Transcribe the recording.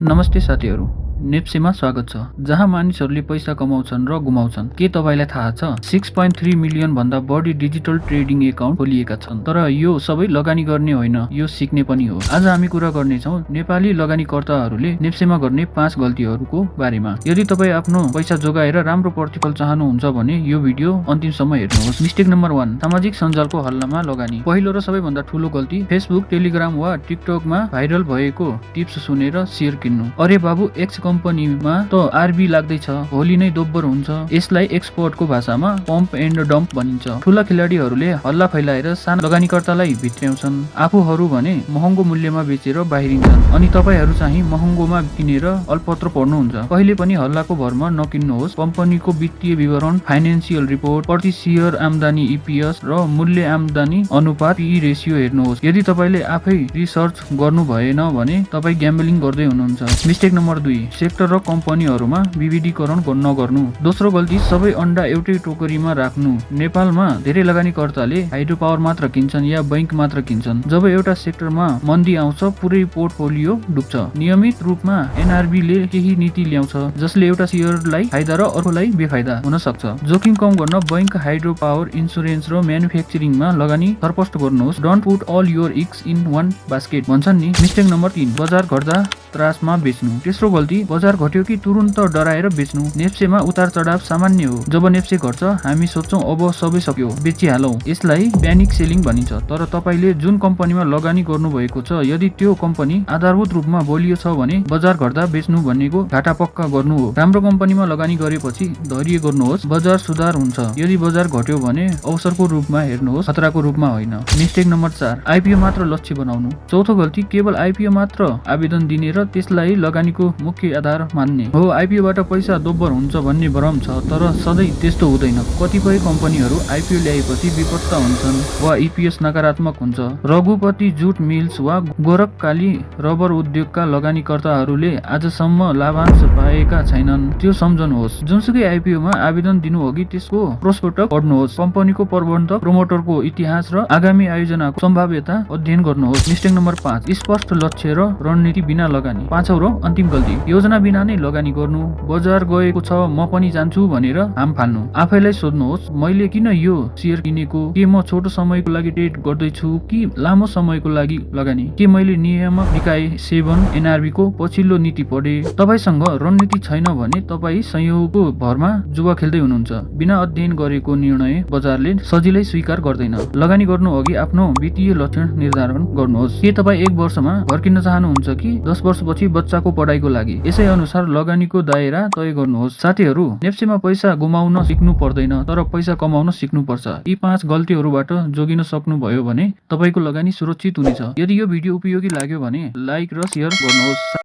नमस्ते साथीहरू, नेप्सेमा स्वागत छ। जहाँ मानिसहरूले पैसा कमाउँछन् र गुमाउँछन्। के तपाईँलाई थाहा छ 6.3 मिलियन भन्दा बढी डिजिटल ट्रेडिङ एकाउन्ट खोलिएका छन्। तर यो सबै लगानी गर्ने होइन, यो सिक्ने पनि हो। आज हामी कुरा गर्नेछौँ नेपाली लगानीकर्ताहरूले नेप्सेमा गर्ने 5 गल्तीहरूको बारेमा। यदि तपाईँ आफ्नो पैसा जोगाएर राम्रो प्रतिफल चाहनुहुन्छ भने यो भिडियो अन्तिमसम्म हेर्नुहोस्। मिस्टेक नम्बर 1, सामाजिक सञ्जालको हल्लामा लगानी। पहिलो र सबैभन्दा ठूलो गल्ती, फेसबुक, टेलिग्राम वा टिकटकमा भाइरल भएको टिप्स सुनेर शेयर किन्नु। अरे बाबु, एक्स कम्पनीमा त आरबी लाग्दैछ, भोलि नै दोब्बर हुन्छ। यसलाई एक्सपर्टको भाषामा पम्प एन्ड डम्प भनिन्छ। ठूला खेलाडीहरूले हल्ला फैलाएर साना लगानीकर्तालाई भित्र्याउँछन्। आफूहरू भने महँगो मूल्यमा बेचेर बाहिरिन्छन् अनि तपाईहरू चाहिँ महँगोमा किनेर अल्पत्र पर्नुहुन्छ। कहिले पनि हल्लाको भरमा नकिन्नुहोस्। कम्पनीको वित्तीय विवरण, फाइनान्सियल रिपोर्ट, प्रति शेयर आम्दानी इपिएस र मूल्य आम्दानी अनुपात पी रेसियो हेर्नुहोस्। यदि तपाईले आफै रिसर्च गर्नु भएन भने तपाईँ ग्याम्बलिङ गर्दै हुनुहुन्छ। मिस्टेक नम्बर 2, सेक्टर र कम्पनीहरूमा विविधीकरण नगर्नु। दोस्रो गल्ती, सबै अन्डा एउटै टोकरीमा राख्नु। नेपालमा धेरै लगानीकर्ताले हाइड्रो पावर मात्र किन्छन् या बैंक मात्र किन्छन्। जब एउटा सेक्टरमा मन्दी आउँछ पुरै पोर्टफोलियो डुब्छ। नियमित रूपमा एनआरबी ले केही नीति ल्याउँछ जसले एउटा शेयरलाई फाइदा र अर्कोलाई बेफाइदा हुन सक्छ। जोखिम कम गर्न बैंक, हाइड्रो पावर, इन्स्योरेन्स र म्यानुफ्याक्चरिङमा लगानी छरपष्ट गर्नुहोस्। Don't put all your eggs in one basket भन्छन् नि। मिस्टेक नम्बर 3, बजार घट्दा त्रासमा बेच्नु। तेस्रो गल्ती, बजार घट्यो कि तुरुन्त डराएर बेच्नु। नेप्सेमा उतार चढाव सामान्य हो। जब नेप्से घट्छ हामी सोच्छौं अब सबै सक्यो, बेचिहालौं। यसलाई प्यानिक सेलिङ भनिन्छ। तर तपाईले जुन कम्पनीमा लगानी गर्नुभएको छ यदि त्यो कम्पनी आधारभूत रूपमा बलियो छ भने बजार घट्दा बेच्नु भनेको घाटा पक्का गर्नु हो। राम्रो कम्पनीमा लगानी गरेपछि धैर्य गर्नुहोस्, बजार सुधार हुन्छ। यदि बजार घट्यो भने अवसरको रूपमा हेर्नुहोस्, खतराको रूपमा होइन। मिस्टेक नम्बर 4, आइपीओ मात्र लक्ष्य बनाउनु। चौथो गल्ती, केवल आइपीओ मात्र आवेदन दिने र त्यसलाई लगानीको मुख्य आधार मान्ने हो। आइपीओबाट पैसा दोब्बर हुन्छ भन्ने भ्रम छ, तर सधैँ त्यस्तो हुँदैन। कतिपय कम्पनीहरू आइपीओ ल्याएपछि विपत्ता हुन्छन् वा इपीएस नकारात्मक हुन्छ। रघुपति जुट मिल्स वा गोरखकाली रबर उद्योगका लगानीकर्ताहरूले आजसम्म लाभांश पाएका छैनन्, त्यो सम्झनुहोस्। जुनसुकै आइपीओमा आवेदन दिनु अघि त्यसको प्रोस्पेक्टस पढ्नुहोस्। कम्पनीको प्रबन्धक, प्रोमोटरको इतिहास र आगामी आयोजनाको सम्भाव्यता अध्ययन गर्नुहोस्। मिस्टेक नम्बर 5, स्पष्ट लक्ष्य र रणनीति बिना लगानी। पाँचौं र अन्तिम गल्ती, योजना बिना नै लगानी गर्नु। बजार गएको छ म पनि जान्छु भनेर हाम फाल्नु। आफैलाई सोध्नुहोस्, मैले किन यो शेयर किनेको? के म छोटो समयको लागि ट्रेड गर्दैछु कि लामो समयको लागि लगानी? के मैले नियामक निकाय सेवन एनआरबी को पछिल्लो नीति पढे? तपाईसँग रणनीति छैन भने तपाईँ संयोगको भरमा जुवा खेल्दै हुनुहुन्छ। बिना अध्ययन गरेको निर्णय बजारले सजिलै स्वीकार गर्दैन। लगानी गर्नु अघि आफ्नो वित्तीय लक्ष्य निर्धारण गर्नुहोस्। के तपाईँ 1 वर्षमा घर किन्न चाहनुहुन्छ कि 10 वर्षपछि बच्चाको पढाइको लागि? यसै अनुसार लगानीको दायरा तय गर्नुहोस्। साथीहरू, नेप्सेमा पैसा गुमाउन सिक्नु पर्दैन, तर पैसा कमाउन सिक्नु पर्छ। यी 5 गल्तीहरूबाट जोगिन सक्नुभयो भने तपाईको लगानी सुरक्षित हुनेछ। यदि यो भिडियो उपयोगी लाग्यो भने लाइक र शेयर गर्नुहोस्।